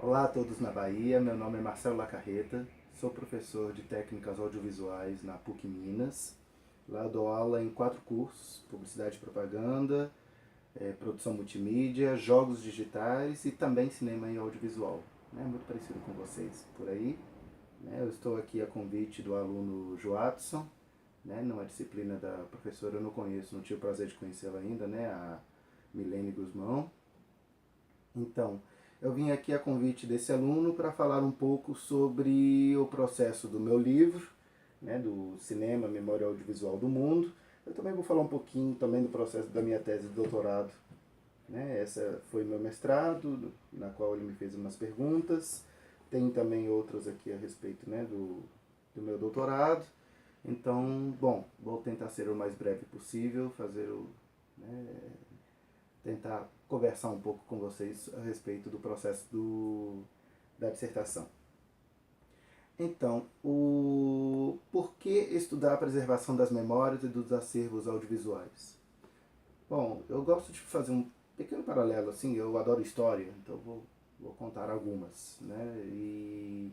Olá a todos na Bahia, meu nome é Marcelo Lacarreta, sou professor de técnicas audiovisuais na PUC Minas. Lá eu dou aula em 4 cursos: publicidade e propaganda, produção multimídia, jogos digitais e também cinema e audiovisual. Muito parecido com vocês por aí. Eu estou aqui a convite do aluno Joatson, numa disciplina da professora eu não conheço, não tive o prazer de conhecê-la ainda, a Milene Guzmão. Então, eu vim aqui a convite desse aluno para falar um pouco sobre o processo do meu livro, do Cinema, Memória Audiovisual do Mundo. Eu também vou falar um pouquinho também do processo da minha tese de doutorado. Essa foi meu mestrado, na qual ele me fez umas perguntas. Tem também outras aqui a respeito do meu doutorado. Então, bom, vou tentar ser o mais breve possível, tentar conversar um pouco com vocês a respeito do processo da dissertação. Então, por que estudar a preservação das memórias e dos acervos audiovisuais? Bom, eu gosto de fazer um pequeno paralelo, assim, eu adoro história, então vou contar algumas, E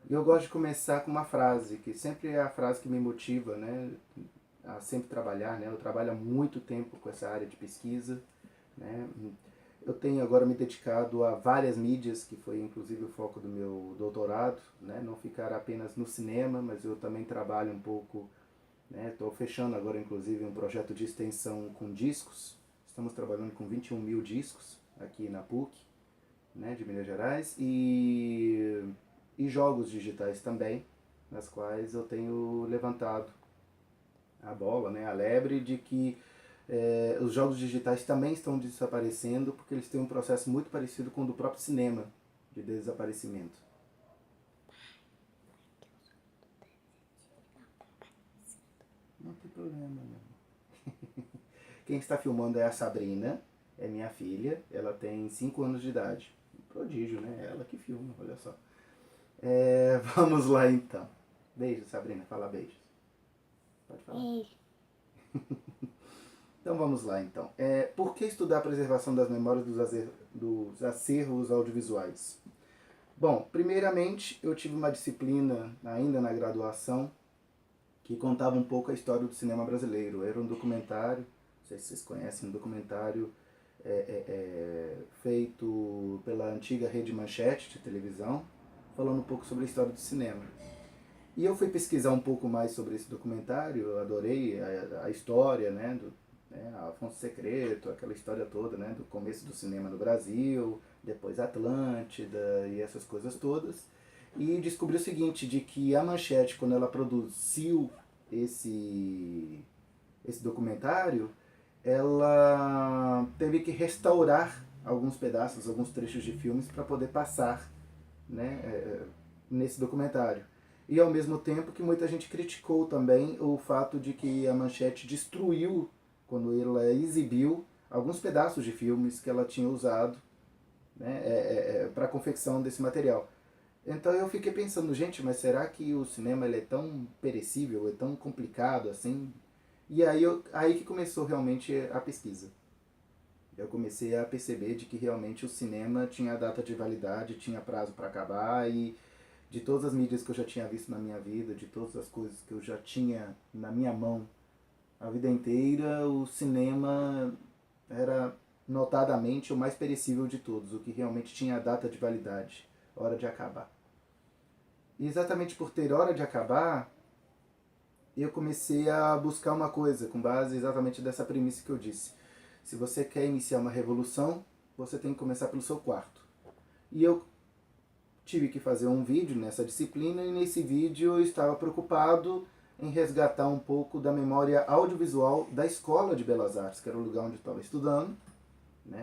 eu gosto de começar com uma frase, que sempre é a frase que me motiva, a sempre trabalhar, Eu trabalho há muito tempo com essa área de pesquisa, né? Eu tenho agora me dedicado a várias mídias, que foi inclusive o foco do meu doutorado, não ficar apenas no cinema, mas eu também trabalho um pouco, estou fechando agora inclusive um projeto de extensão com discos, estamos trabalhando com 21 mil discos aqui na PUC, de Minas Gerais, e jogos digitais também, nas quais eu tenho levantado a bola, a lebre de que os jogos digitais também estão desaparecendo porque eles têm um processo muito parecido com o do próprio cinema de desaparecimento. Não tem problema, não. Quem está filmando é a Sabrina, é minha filha, ela tem 5 anos de idade. Um prodígio, Ela que filma, olha só. Vamos lá então. Beijo, Sabrina, fala beijos. Pode falar. Beijo. Então vamos lá então. Por que estudar a preservação das memórias dos acervos audiovisuais? Bom, primeiramente eu tive uma disciplina ainda na graduação que contava um pouco a história do cinema brasileiro. Era um documentário, não sei se vocês conhecem, um documentário feito pela antiga Rede Manchete de televisão, falando um pouco sobre a história do cinema. E eu fui pesquisar um pouco mais sobre esse documentário, eu adorei a história, Afonso Secreto, aquela história toda, do começo do cinema no Brasil, depois Atlântida e essas coisas todas. E descobri o seguinte, de que a Manchete, quando ela produziu esse documentário, ela teve que restaurar alguns pedaços, alguns trechos de filmes para poder passar, nesse documentário. E ao mesmo tempo que muita gente criticou também o fato de que a Manchete destruiu, quando ela exibiu, alguns pedaços de filmes que ela tinha usado para a confecção desse material. Então eu fiquei pensando, gente, mas será que o cinema ele é tão perecível, é tão complicado assim? E aí que começou realmente a pesquisa. Eu comecei a perceber de que realmente o cinema tinha data de validade, tinha prazo para acabar, e de todas as mídias que eu já tinha visto na minha vida, de todas as coisas que eu já tinha na minha mão a vida inteira, o cinema era notadamente o mais perecível de todos, o que realmente tinha data de validade, hora de acabar. E exatamente por ter hora de acabar, eu comecei a buscar uma coisa, com base exatamente dessa premissa que eu disse. Se você quer iniciar uma revolução, você tem que começar pelo seu quarto. E eu tive que fazer um vídeo nessa disciplina, e nesse vídeo eu estava preocupado em resgatar um pouco da memória audiovisual da Escola de Belas Artes, que era o lugar onde eu estava estudando.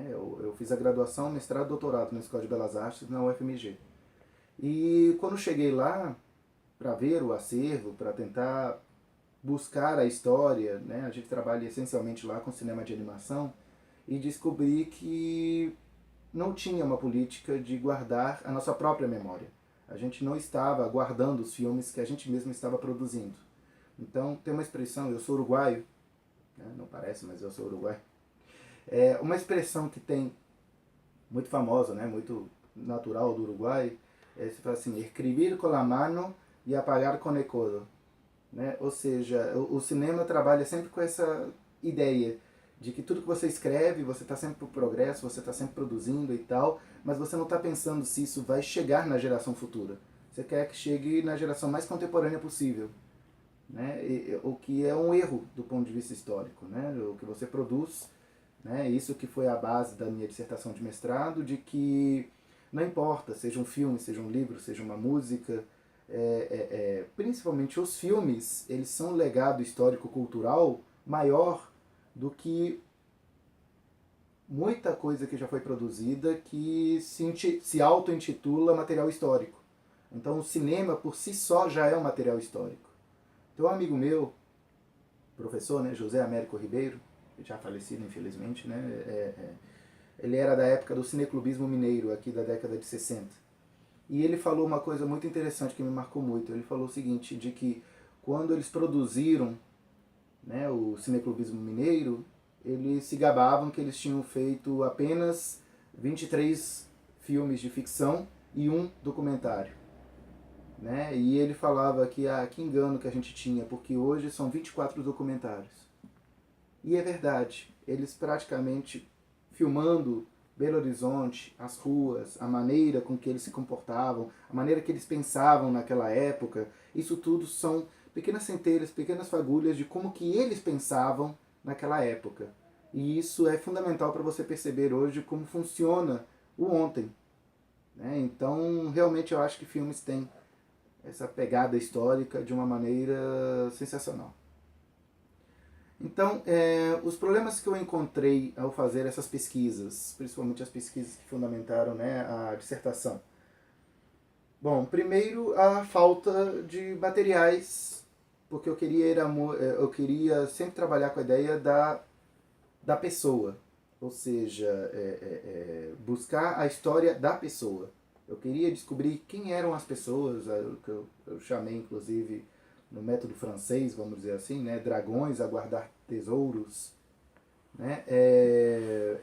Eu fiz a graduação, mestrado e doutorado na Escola de Belas Artes, na UFMG. E quando cheguei lá, para ver o acervo, para tentar buscar a história, a gente trabalha essencialmente lá com cinema de animação, e descobri que não tinha uma política de guardar a nossa própria memória. A gente não estava guardando os filmes que a gente mesmo estava produzindo. Então tem uma expressão, eu sou uruguaio, não parece, mas eu sou uruguaio. É uma expressão que tem muito famosa, muito natural do Uruguai, se fala assim, escrever com a mano e apagar com o codo. Né? Ou seja, o cinema trabalha sempre com essa ideia de que tudo que você escreve, você está sempre pro progresso, você está sempre produzindo e tal, mas você não está pensando se isso vai chegar na geração futura. Você quer que chegue na geração mais contemporânea possível. Né? O que é um erro do ponto de vista histórico. Né? O que você produz, né? Isso que foi a base da minha dissertação de mestrado, de que não importa, seja um filme, seja um livro, seja uma música, principalmente os filmes, eles são um legado histórico-cultural maior do que muita coisa que já foi produzida que se auto-intitula material histórico. Então o cinema por si só já é um material histórico. Então um amigo meu, professor, né, José Américo Ribeiro, já falecido infelizmente, né, ele era da época do cineclubismo mineiro, aqui da década de 60. E ele falou uma coisa muito interessante que me marcou muito. Ele falou o seguinte, de que quando eles produziram, né, o cineclubismo mineiro, eles se gabavam que eles tinham feito apenas 23 filmes de ficção e um documentário. Né? E ele falava que, que engano que a gente tinha, porque hoje são 24 documentários. E é verdade, eles praticamente filmando Belo Horizonte, as ruas, a maneira com que eles se comportavam, a maneira que eles pensavam naquela época, isso tudo são pequenas centelhas, pequenas fagulhas de como que eles pensavam naquela época. E isso é fundamental para você perceber hoje como funciona o ontem. Né? Então, realmente eu acho que filmes têm essa pegada histórica de uma maneira sensacional. Então, os problemas que eu encontrei ao fazer essas pesquisas, principalmente as pesquisas que fundamentaram, né, a dissertação. Bom, primeiro a falta de materiais, porque eu queria sempre trabalhar com a ideia da pessoa, ou seja, buscar a história da pessoa. Eu queria descobrir quem eram as pessoas, que eu chamei inclusive no método francês, vamos dizer assim, né, dragões a guardar tesouros. Né?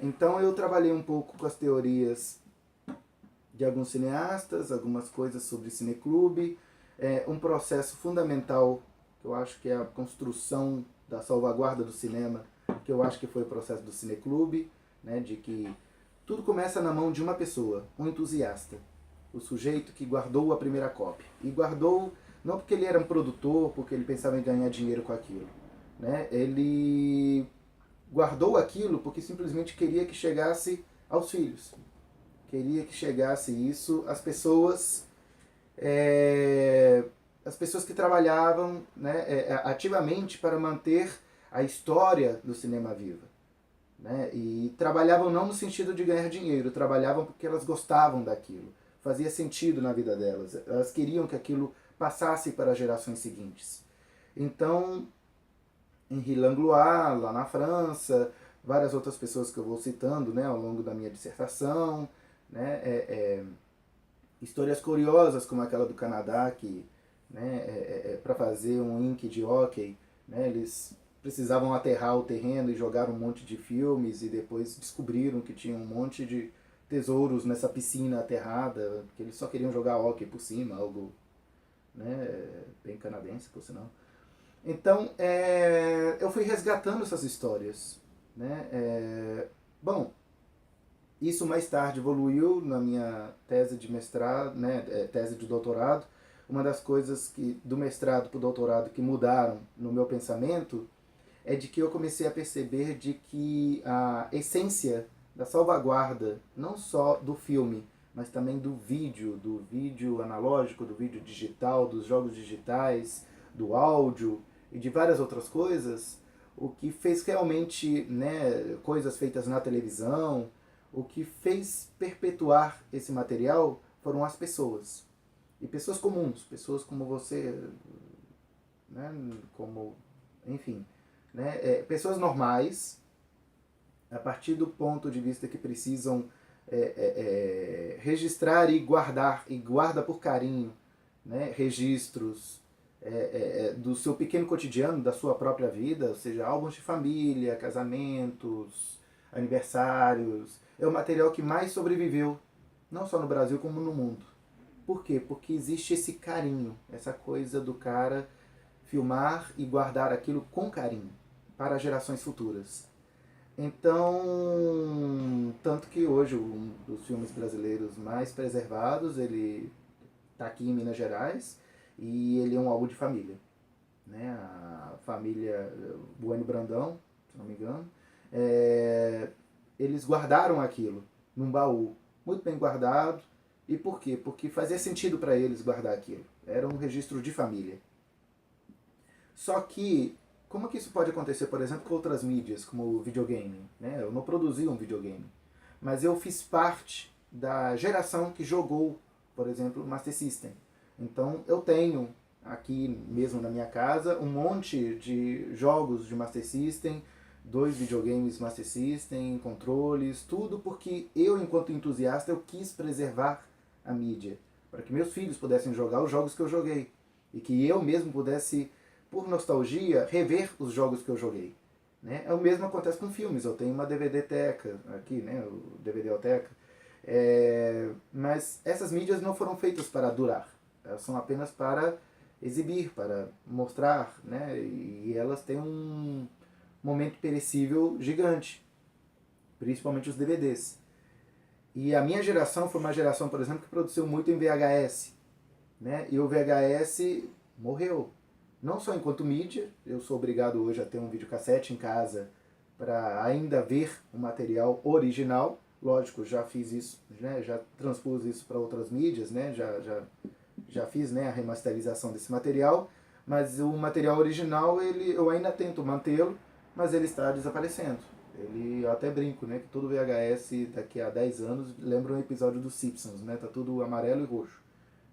Então eu trabalhei um pouco com as teorias de alguns cineastas, algumas coisas sobre cineclube, um processo fundamental, que eu acho que é a construção da salvaguarda do cinema, que eu acho que foi o processo do cineclube, né, de que tudo começa na mão de uma pessoa, um entusiasta, o sujeito que guardou a primeira cópia. E guardou não porque ele era um produtor, porque ele pensava em ganhar dinheiro com aquilo. Né? Ele guardou aquilo porque simplesmente queria que chegasse aos filhos. Queria que chegasse isso às pessoas, que trabalhavam, né, ativamente para manter a história do cinema viva. Né? E trabalhavam não no sentido de ganhar dinheiro, trabalhavam porque elas gostavam daquilo. Fazia sentido na vida delas. Elas queriam que aquilo passasse para as gerações seguintes. Então, Henri Langlois, lá na França, várias outras pessoas que eu vou citando, né, ao longo da minha dissertação, né, histórias curiosas como aquela do Canadá, que, né, para fazer um ink de hóquei, né, eles precisavam aterrar o terreno e jogar um monte de filmes e depois descobriram que tinha um monte de tesouros nessa piscina aterrada, porque eles só queriam jogar hóquei por cima, algo, né, bem canadense, por sinal. Então, eu fui resgatando essas histórias. Né? Bom, isso mais tarde evoluiu na minha tese de mestrado, né, tese de doutorado. Uma das coisas do mestrado para o doutorado que mudaram no meu pensamento é de que eu comecei a perceber de que a essência da salvaguarda, não só do filme, mas também do vídeo analógico, do vídeo digital, dos jogos digitais, do áudio e de várias outras coisas, o que fez realmente, né, coisas feitas na televisão, o que fez perpetuar esse material foram as pessoas. E pessoas comuns, pessoas como você, né, como, enfim, né, pessoas normais, a partir do ponto de vista que precisam registrar e guarda por carinho, né, registros do seu pequeno cotidiano, da sua própria vida, ou seja, álbuns de família, casamentos, aniversários. É o material que mais sobreviveu não só no Brasil como no mundo. Por quê? Porque existe esse carinho, essa coisa do cara filmar e guardar aquilo com carinho para gerações futuras. Então, tanto que hoje um dos filmes brasileiros mais preservados, ele está aqui em Minas Gerais e ele é um álbum de família. Né? A família Bueno Brandão, se não me engano, eles guardaram aquilo num baú, muito bem guardado. E por quê? Porque fazia sentido para eles guardar aquilo. Era um registro de família. Só que, como que isso pode acontecer, por exemplo, com outras mídias, como o videogame? Né? Eu não produzi um videogame, mas eu fiz parte da geração que jogou, por exemplo, Master System. Então eu tenho aqui mesmo na minha casa um monte de jogos de Master System, 2 videogames Master System, controles, tudo porque eu, enquanto entusiasta, eu quis preservar a mídia, para que meus filhos pudessem jogar os jogos que eu joguei e que eu mesmo pudesse, por nostalgia, rever os jogos que eu joguei. Né? O mesmo acontece com filmes. Eu tenho uma DVD-teca aqui, né? O DVD-oteca. Mas essas mídias não foram feitas para durar. Elas são apenas para exibir, para mostrar, né? E elas têm um momento perecível gigante, principalmente os DVDs. E a minha geração foi uma geração, por exemplo, que produziu muito em VHS. Né? E o VHS morreu. Não só enquanto mídia, eu sou obrigado hoje a ter um videocassete em casa para ainda ver o material original. Lógico, já fiz isso, né? Já transpus isso para outras mídias, né? Já fiz, né, a remasterização desse material, mas o material original eu ainda tento mantê-lo, mas ele está desaparecendo. Eu até brinco, né, que todo VHS daqui a 10 anos lembra um episódio dos Simpsons, né? Tá tudo amarelo e roxo,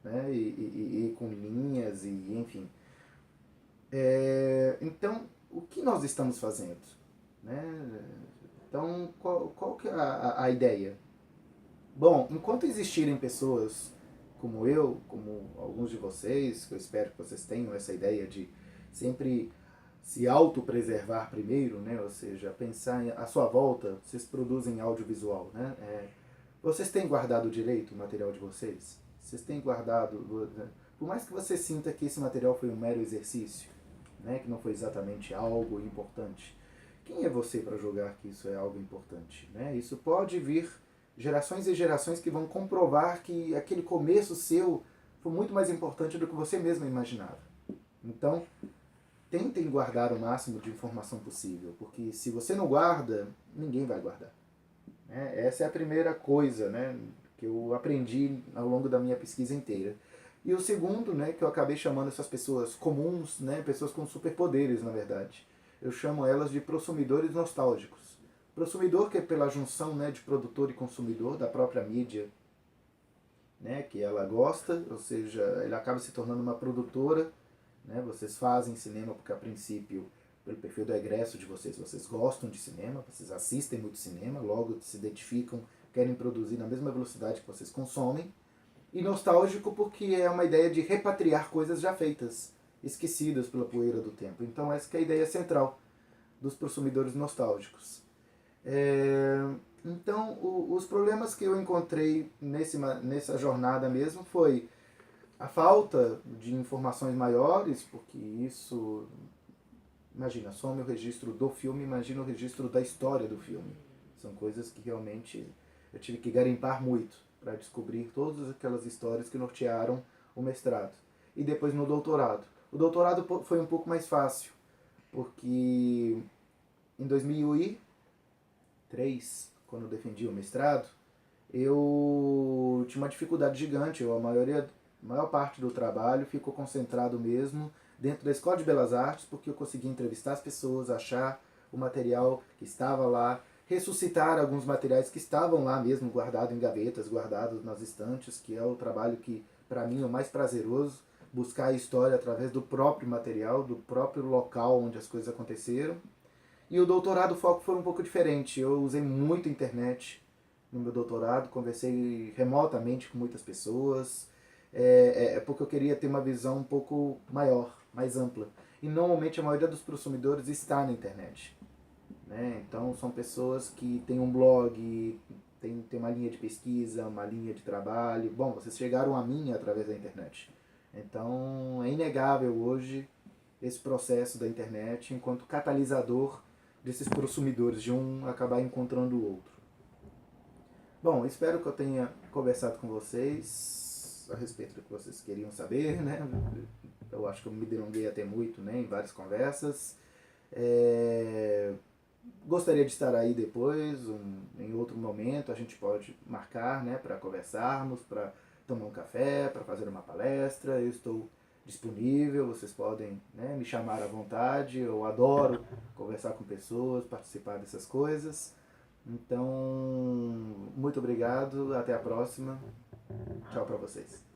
né? E com linhas e enfim. Então, o que nós estamos fazendo? Né? Então, qual que é a ideia? Bom, enquanto existirem pessoas como eu, como alguns de vocês, que eu espero que vocês tenham essa ideia de sempre se autopreservar primeiro, né? Ou seja, pensar à sua volta, vocês produzem audiovisual, né? Vocês têm guardado direito o material de vocês? Vocês têm guardado... Por mais que você sinta que esse material foi um mero exercício, né? Que não foi exatamente algo importante, quem é você para julgar que isso é algo importante? Né? Isso pode vir gerações e gerações que vão comprovar que aquele começo seu foi muito mais importante do que você mesmo imaginava. Então, tentem guardar o máximo de informação possível, porque se você não guarda, ninguém vai guardar. Né? Essa é a primeira coisa, né, que eu aprendi ao longo da minha pesquisa inteira. E o segundo, né, que eu acabei chamando essas pessoas comuns, né, pessoas com superpoderes, na verdade. Eu chamo elas de prosumidores nostálgicos. Prosumidor, que é pela junção, né, de produtor e consumidor da própria mídia, né, que ela gosta, ou seja, ela acaba se tornando uma produtora. Né, vocês fazem cinema porque, a princípio, pelo perfil do egresso de vocês, vocês gostam de cinema, vocês assistem muito cinema, logo se identificam, querem produzir na mesma velocidade que vocês consomem. E nostálgico porque é uma ideia de repatriar coisas já feitas, esquecidas pela poeira do tempo. Então essa que é a ideia central dos prosumidores nostálgicos. Então os problemas que eu encontrei nessa jornada mesmo foi a falta de informações maiores, porque isso... Imagina, some o registro do filme, imagina o registro da história do filme. São coisas que realmente eu tive que garimpar muito para descobrir todas aquelas histórias que nortearam o mestrado. E depois no doutorado. O doutorado foi um pouco mais fácil, porque em 2003, quando eu defendi o mestrado, eu tinha uma dificuldade gigante. A maior parte do trabalho ficou concentrado mesmo dentro da Escola de Belas Artes, porque eu consegui entrevistar as pessoas, achar o material que estava lá, ressuscitar alguns materiais que estavam lá mesmo, guardados em gavetas, guardados nas estantes, que é o trabalho que, para mim, é o mais prazeroso, buscar a história através do próprio material, do próprio local onde as coisas aconteceram. E o doutorado, o foco foi um pouco diferente. Eu usei muito a internet no meu doutorado, conversei remotamente com muitas pessoas, porque eu queria ter uma visão um pouco maior, mais ampla. E normalmente a maioria dos consumidores está na internet. Né? Então são pessoas que têm um blog, tem uma linha de pesquisa, uma linha de trabalho. Bom, vocês chegaram a mim através da internet. Então, é inegável hoje esse processo da internet enquanto catalisador desses consumidores, de um acabar encontrando o outro. Bom, espero que eu tenha conversado com vocês a respeito do que vocês queriam saber, né? Eu acho que eu me delonguei até muito, né, em várias conversas. Gostaria de estar aí depois, em outro momento, a gente pode marcar, né, para conversarmos, para tomar um café, para fazer uma palestra. Eu estou disponível, vocês podem, né, me chamar à vontade. Eu adoro conversar com pessoas, participar dessas coisas. Então, muito obrigado, até a próxima. Tchau para vocês.